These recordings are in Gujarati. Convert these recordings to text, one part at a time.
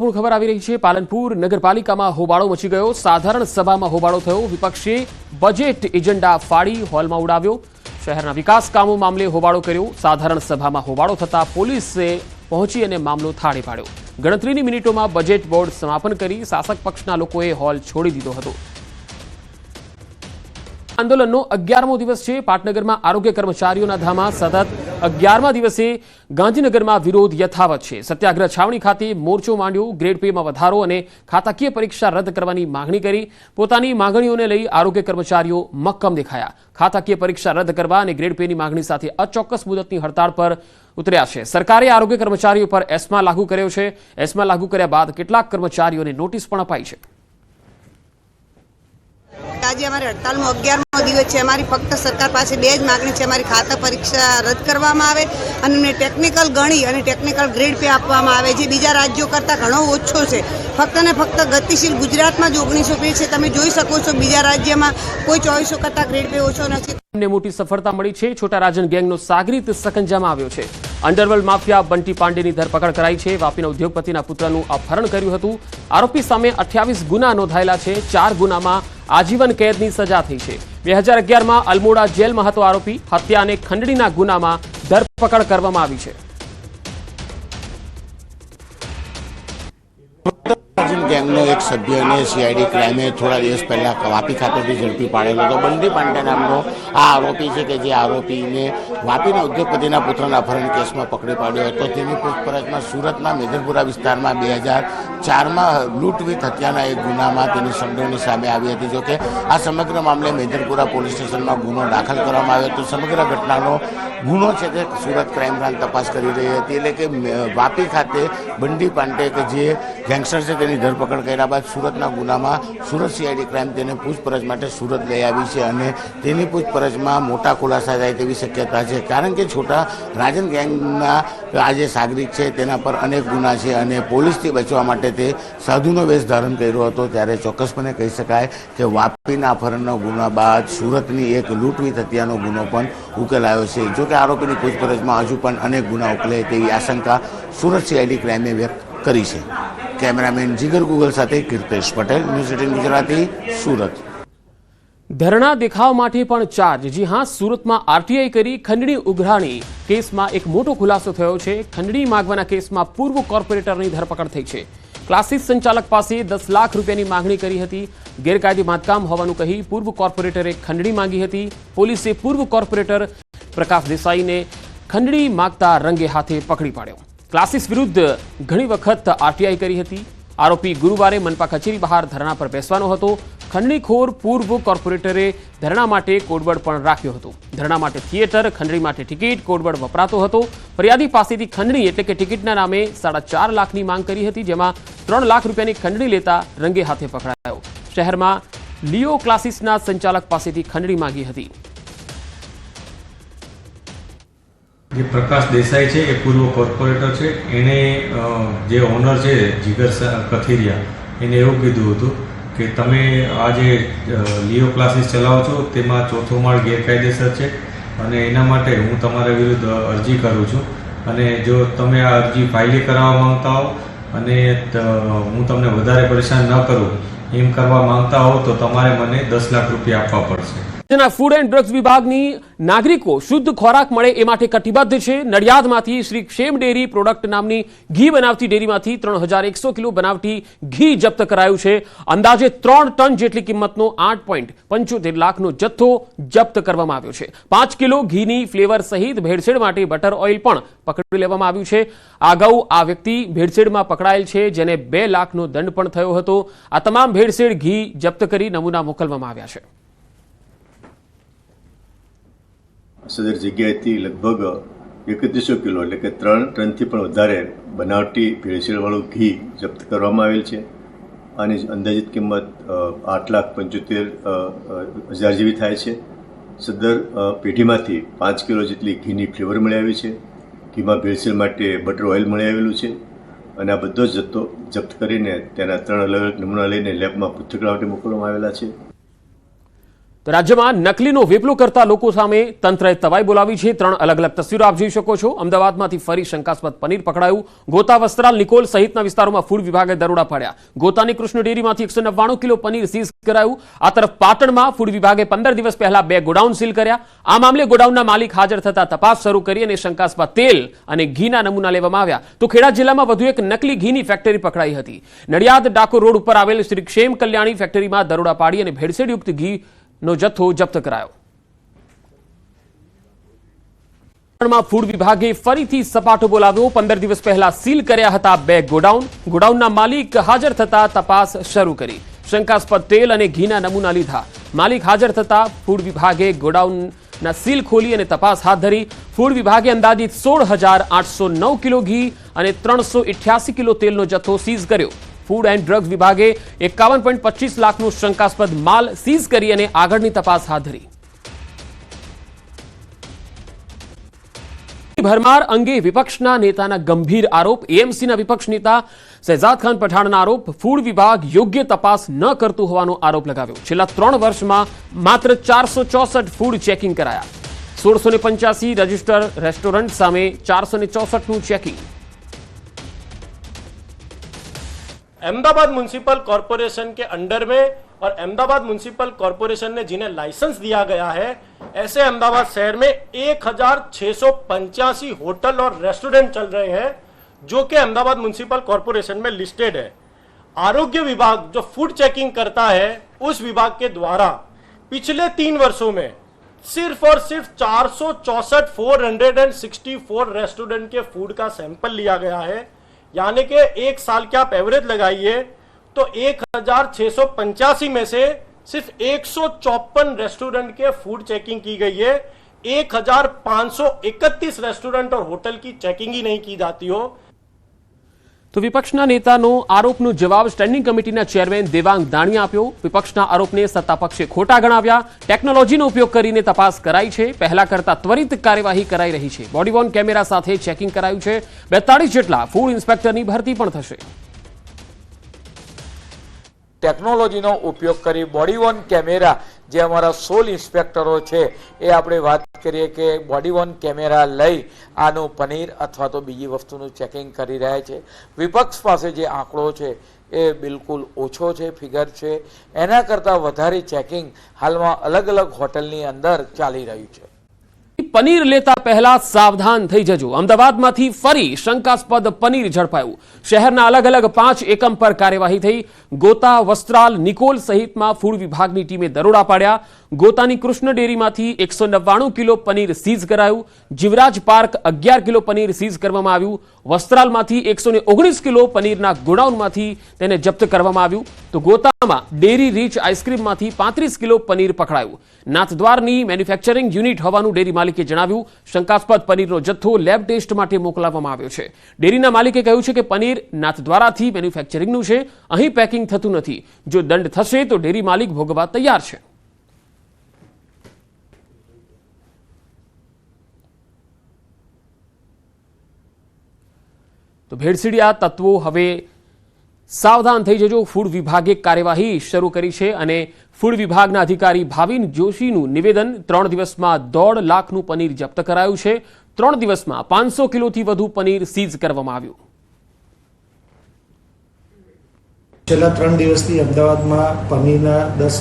મહત્વપૂર્ણ ખબર આવી રહી છે। પાલનપુર નગરપાલિકામાં હોબાળો મચી ગયો। સાધારણ સભામાં હોબાળો થયો। વિપક્ષે બજેટ એજન્ડા ફાડી હોલમાં ઉડાવ્યો। શહેરના વિકાસ કામો મામલે હોબાળો કર્યો। સાધારણ સભામાં હોબાળો થતા પોલીસે પહોંચી અને મામલો થાળે પાડ્યો। ગણતરીની મિનિટોમાં બજેટ બોર્ડ સમાપન કરી શાસક પક્ષના લોકોએ હોલ છોડી દીધો હતો। આંદોલનનો 11મો દિવસ છે। પાટનગરમાં આરોગ્ય કર્મચારીઓના ધામા સતત 11મા દિવસે ગાંધીનગરમાં વિરોધ યથાવત છે। સત્યાગ્રહ છાવણી ખાતે મોરચો માંડ્યો। ગ્રેડ પેમાં વધારો અને ખાતાકીય પરીક્ષા રદ કરવાની માંગણી કરી। પોતાની માંગણીઓને લઈ આરોગ્ય કર્મચારીઓ મક્કમ દેખાયા। ખાતાકીય પરીક્ષા રદ કરવા અને ગ્રેડ પેની માંગણી સાથે અચોક્કસ મુદતની હડતાળ પર ઉતર્યા છે। સરકારે આરોગ્ય કર્મચારીઓ પર એસ્મા લાગુ કર્યો છે। એસ્મા લાગુ કર્યા બાદ કેટલાક કર્મચારીઓને નોટિસ પણ અપાઈ છે। આજે અમારી હડતાલનો 11મો દિવસ છે। અમારી ફક્ત સરકાર પાસે બે જ માગણી છે। અમારી ખાતા પરીક્ષા રદ કરવામાં આવે અને અમને ટેકનિકલ ગણી અને ટેકનિકલ ગ્રેડ પે આપવામાં આવે, જે બીજા રાજ્યો કરતાં ઘણો ઓછો છે। ફક્ત ને ફક્ત ગતિશીલ ગુજરાતમાં જ 1900 પે છે। તમે જોઈ શકો છો બીજા રાજ્યમાં કોઈ 2400 કરતાં ગ્રેડ પે ઓછો નથી। તેમને મોટી સફળતા મળી છે। છોટા રાજન ગેંગનો સાગરીત સકંજામાં આવ્યો છે। અંડરવર્લ્ડ માફિયા બંટી પાંડેની ધરપકડ કરાઈ છે। વાપીના ઉદ્યોગપતિના પુત્રનું અપહરણ કર્યું હતું। આરોપી સામે 28 ગુના નોંધાયેલા છે। 4 ગુનામાં આજીવન કેદની સજા થઈ છે। 2011માં અલમોડા જેલમાં હતો આરોપી। હત્યા અને ખંડણીના ગુનામાં ધરપકડ કરવામાં આવી છે। ગેંગનો એક સભ્યને સીઆઈડી ક્રાઇમે થોડા દિવસ પહેલા વાપી ખાતેથી ઝડપી પાડેલો હતો। બંટી પાંડે નામનો આ આરોપી છે કે જે આરોપીને વાપીના ઉદ્યોગપતિના પુત્રના અપહરણ કેસમાં પકડી પાડ્યો હતો। તેની પૂછપરછમાં સુરતના મેદરપુરા વિસ્તારમાં 2004માં લૂંટ વિથ હત્યાના એક ગુનામાં તેની સંડોવણી સામે આવી હતી। જોકે આ સમગ્ર મામલે મેદરપુરા પોલીસ સ્ટેશનમાં ગુનો દાખલ કરવામાં આવ્યો હતો। સમગ્ર ઘટનાનો ગુનો છે તે સુરત ક્રાઇમ બ્રાન્ચ તપાસ કરી રહી હતી। એટલે કે વાપી ખાતે બંટી પાંડે કે જે ગેંગસ્ટર છે તેની ધરપકડ કર્યા બાદ સુરતના ગુનામાં સુરત સીઆઈડી ક્રાઇમ તેને પૂછપરછ માટે સુરત લઈ આવી છે અને તેની પૂછપરછમાં મોટા ખુલાસા થાય તેવી શક્યતા છે। કારણ કે છોટા રાજન ગેંગના આ જે સાગરિક છે તેના પર અનેક ગુના છે અને પોલીસથી બચવા માટે તે સાધુનો વેશ ધારણ કર્યો હતો। ત્યારે ચોક્કસપણે કહી શકાય કે વાપીના અપહરણના ગુના બાદ સુરતની એક લૂંટવીત હત્યાનો ગુનો પણ ઉકેલાયો છે। જો કે આરોપીની પૂછપરછમાં હજુ પણ અનેક ગુના ઉકેલે તેવી આશંકા સુરત સીઆઈડી ક્રાઇમે વ્યક્ત કરી છે। કેમેરામેન જીગર ગુગલ સાથે કીર્તેશ પટેલ, ન્યૂઝ 18 ગુજરાતી, સુરત। ધરણા દેખાવ માટે પણ ચાર્જ। જી હા, સુરતમાં આરટીઆઈ કરી ખંડણી ઉઘરાણી કેસમાં એક મોટો ખુલાસો થયો છે। ખંડણી માગવાના કેસમાં પૂર્વ કોર્પોરેટરની ધરપકડ થઈ છે। ક્લાસીસ સંચાલક પાસે 10 લાખ રૂપિયાની માંગણી કરી હતી। ગેરકાયદે બાંધકામ હોવાનું કહી પૂર્વ કોર્પોરેટરે ખંડણી માંગી હતી। પોલીસે પૂર્વ કોર્પોરેટર પ્રકાશ દેસાઈને ખંડણી માંગતા રંગે હાથે પકડી પાડ્યો। ક્લાસીસ વિરુદ્ધ ઘણી વખત આરટીઆઈ કરી હતી। આરોપી ગુરુવારે મનપા કચેરી બહાર ધરણા પર બેસવાનો હતો। ખંડણીખોર પૂર્વ કોર્પોરેટરે ધરણા માટે કોડવર્ડ પણ રાખ્યો હતો। ધરણા માટે થિયેટર, ખંડણી માટે ટિકિટ કોડવર્ડ વપરાતો હતો। ફરિયાદી પાસેથી ખંડણી એટલે કે ટિકિટના નામે 4.5 લાખની માંગ કરી હતી, જેમાં 3 લાખ રૂપિયાની ખંડણી લેતા રંગે હાથે પકડાયો। શહેરમાં લિયો ક્લાસીસના સંચાલક પાસેથી ખંડણી માંગી હતી। જે પ્રકાશ દેસાઈ છે એ પૂર્વ કોર્પોરેટર છે। એને જે ઓનર છે જીગર કથિરિયા એને એવું કીધું હતું કે તમે આ જે લિયો ક્લાસીસ ચલાવો છો તેમાં 4થો માળ ગેરકાયદેસર છે અને એના માટે હું તમારા વિરુદ્ધ અરજી કરું છું અને જો તમે આ અરજી ફાઇલ કરાવવા માંગતા હો અને હું તમને વધારે પરેશાન ન કરું એમ કરવા માંગતા હો તો તમારે મને 10 લાખ રૂપિયા આપવા પડશે। ફૂડ એન્ડ ડ્રગ્સ વિભાગની નાગરિકો શુદ્ધ ખોરાક મળે એ માટે કટિબદ્ધ છે। નડિયાદમાંથી શ્રી ક્ષેમ ડેરી પ્રોડક્ટ નામની ઘી બનાવતી ડેરીમાંથી 3100 કિલો બનાવટી ઘી જપ્ત કરાયું છે। અંદાજે 3 ટન જેટલી કિંમતનો 8.75 લાખનો જથ્થો જપ્ત કરવામાં આવ્યો છે। 5 કિલો ઘીની ફ્લેવર સહિત ભેળસેળ માટે બટર ઓઇલ પણ પકડી લેવામાં આવ્યું છે। અગાઉ આ વ્યક્તિ ભેળસેળમાં પકડાયેલ છે, જેને 2 લાખનો દંડ પણ થયો હતો। આ તમામ ભેળસેળ ઘી જપ્ત કરી નમૂના મોકલવામાં આવ્યા છે। સદર જગ્યાએથી લગભગ 3100 કિલો એટલે કે 3 ટનથી પણ વધારે બનાવટી ભેળસેળવાળું ઘી જપ્ત કરવામાં આવેલ છે। આની અંદાજિત કિંમત 8,75,000 જેવી થાય છે। સદર પેઢીમાંથી 5 કિલો જેટલી ઘીની ફ્લેવર મળી આવી છે। ઘીમાં ભેળસેળ માટે બટર ઓઇલ મળી આવેલું છે અને આ બધો જથ્થો જપ્ત કરીને તેના 3 અલગ અલગ નમૂના લઈને લેબમાં પૃથ્થકરણ માટે મોકલવામાં આવેલા છે। તો રાજ્યમાં નકલીનો વેપલો કરતા લોકો સામે તંત્રએ તવાઈ બોલાવી છે. 3 અલગ અલગ તસવીરો આપ જોઈ શકો છો. અમદાવાદમાંથી ફરી શંકાસ્પદ પનીર પકડાયું. ગોતા, વસ્ત્રાલ, નિકોલ સહિતના વિસ્તારોમાં ફૂડ વિભાગે દરોડા પાડ્યા. ગોતાની કૃષ્ણ ડેરીમાંથી 199 કિલો પનીર સીઝ કરાયું. આ તરફ પાટણમાં ફૂડ વિભાગે 15 દિવસ પહેલા 2 ગોડાઉન સીલ કર્યા. આ મામલે ગોડાઉનના માલિક હાજર થતા તપાસ શરૂ કરી અને શંકાસ્પદ તેલ અને ઘીના નમૂના લેવામાં આવ્યા. તો ખેડા જિલ્લામાં વધુ એક નકલી ઘીની ફેક્ટરી પકડાઈ હતી. નડિયાદ ડાકોર રોડ ઉપર આવેલ શ્રી ક્ષેમ કલ્યાણી ફેક્ટરીમાં દરોડા પાડી અને ભેળસેળયુક્ત ઘી નો જથ્થો જપ્ત કરાયો. ફૂડ વિભાગે ફરીથી સપાટો બોલાવ્યો. 15 દિવસ પહેલા સીલ કર્યા હતા 2 ગોડાઉન. ગોડાઉનના માલિક હાજર થતા તપાસ શરૂ કરી. શંકાસ્પદ તેલ અને ઘીના નમૂના લીધા. માલિક હાજર થતા ફૂડ વિભાગે ગોડાઉનના સીલ ખોલી અને તપાસ હાથ ધરી. ફૂડ વિભાગે અંદાજિત 16,809 કિલો ઘી અને 388 કિલો તેલનો જથ્થો સીઝ કર્યો. ફૂડ એન્ડ ડ્રગ્સ વિભાગે 51.25 લાખનું શંકાસ્પદ માલ સીઝ કરી અને આગળની તપાસ હાથ ધરી. ભરમાર અંગે વિપક્ષના નેતાના ગંભીર આરોપ. એએમસીના વિપક્ષ નેતા શહેજાદ ખાન પઠાણના આરોપ. ફૂડ વિભાગ યોગ્ય તપાસ ન કરતું હોવાનો આરોપ લગાવ્યો. છેલ્લા 3 વર્ષમાં માત્ર 464 ફૂડ ચેકિંગ કરાયા. 1685 રજિસ્ટર રેસ્ટોરન્ટ સામે 464નું ચેકિંગ. अहमदाबाद म्यूनसिपल कॉरपोरेशन के अंडर में और अहमदाबाद म्यूनसिपल कॉरपोरेशन ने जिन्हें लाइसेंस दिया गया है, ऐसे अहमदाबाद शहर में 1685 होटल और रेस्टोरेंट चल रहे हैं जो कि अहमदाबाद म्यूनसिपल कॉरपोरेशन में लिस्टेड है. आरोग्य विभाग जो फूड चेकिंग करता है, उस विभाग के द्वारा पिछले 3 वर्षों में सिर्फ और सिर्फ 464 रेस्टोरेंट के फूड का सैंपल लिया गया है. यानी कि 1 साल के आप एवरेज लगाइए तो 1685 में से सिर्फ 154 रेस्टोरेंट के फूड चेकिंग की गई है. 1531 रेस्टोरेंट और होटल की चेकिंग ही नहीं की जाती हो. તો વિપક્ષના નેતાનો આરોપનો જવાબ સ્ટેન્ડિંગ કમિટીના ચેરમેન દેવાંગ દાણીએ આપ્યો. વિપક્ષના આરોપને સત્તાપક્ષે ખોટા ગણાવ્યા. ટેકનોલોજીનો ઉપયોગ કરીને તપાસ કરાઈ છે. પહેલા કરતા ત્વરિત કાર્યવાહી કરાઈ રહી છે. બોડી વોર્ન કેમેરા સાથે ચેકિંગ કરાયું છે. 42 જેટલા ફૂડ ઇન્સ્પેક્ટરની ભરતી પણ થશે. ટેકનોલોજીનો ઉપયોગ કરી બોડી વોર્ન કેમેરા જે અમારા 16 ઇન્સ્પેક્ટરો છે એ આપણે વાત કરીએ કે બોડી વોર્ન કેમેરા લઈ આનું પનીર અથવા તો બીજી વસ્તુનું ચેકિંગ કરી રહ્યા છે. વિપક્ષ પાસે જે આંકડો છે એ બિલકુલ ઓછો છે, ફિગર છે. એના કરતાં વધારે ચેકિંગ હાલમાં અલગ અલગ હોટલની અંદર ચાલી રહ્યું છે. પનીર લેતા પહેલા સાવધાન થઈ જજો. અમદાવાદમાંથી ફરી શંકાસ્પદ પનીર ઝડપાયું. શહેરના અલગ અલગ 5 એકમ પર કાર્યવાહી થઈ. ગોતા, વસ્ત્રાલ, નિકોલ સહિતમાં ફૂડ વિભાગની ટીમે દરોડા પાડ્યા. ગોતાની કૃષ્ણ ડેરીમાંથી 199 કિલો પનીર સીઝ કરાયું. Jivraj park 11 kilo paneer seize કરવામાં આવ્યું. વસ્ત્રાલમાંથી 119 કિલો પનીરના ગોડાઉનમાંથી તેને જપ્ત કરવામાં આવ્યું. તો ગોતામાં ડેરી રીચ આઈસ્ક્રીમમાંથી 35 કિલો પનીર પકડાયું. નાથદ્વારની મેન્યુફેક્ચરિંગ યુનિટ હોવાનું ડેરી માલિકે જણાવ્યું. શંકાસ્પદ પનીરનો જથ્થો લેબ ટેસ્ટ માટે મોકલવામાં આવ્યો છે. ડેરીના માલિકે કહ્યું છે કે પનીર નાથદ્વારાથી મેન્યુફેક્ચરિંગનું છે, અહીં પેકિંગ થતું નથી. જો દંડ થશે તો ડેરી માલિક ભોગવવા તૈયાર છે. તો ભેળસેળિયા તત્વો હવે સાવધાન થઈ જજો. ફૂડ વિભાગે કાર્યવાહી શરૂ કરી છે અને ફૂડ વિભાગના અધિકારી ભાવિન જોશીનું નિવેદન 3 દિવસમાં 1.5 લાખનું પનીર જપ્ત કરાયું છે. 3 દિવસમાં 500 કિલોથી વધુ પનીર સીઝ કરવામાં આવ્યું. છેલ્લા 3 દિવસથી અમદાવાદમાં પનીરના 10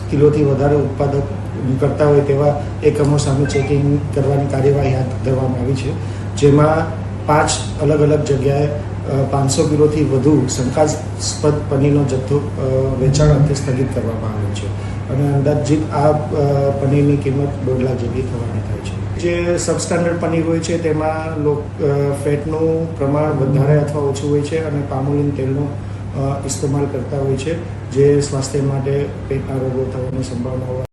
કિલોથી વધારે ઉત્પાદક કરતા હોય તેવા એકમો સામે ચેકિંગ કરવાની કાર્યવાહી હાથ ધરવામાં આવી છે. જેમાં 5 અલગ અલગ જગ્યાએ 500 કિલોથી વધુ શંકાસ્પદ પનીરનો જથ્થો વેચાણ અંતે સ્થગિત કરવામાં આવ્યો છે અને અંદાજિત આ પનીરની કિંમત 1.5 લાખ જેટલી થવાની થાય છે. જે સબસ્ટાન્ડર્ડ પનીર હોય છે તેમાં ફેટનું પ્રમાણ વધારે અથવા ઓછું હોય છે અને પામોલિન તેલનો ઇસ્તેમાલ કરતા હોય છે, જે સ્વાસ્થ્ય માટે પેટના રોગો થવાની સંભાવના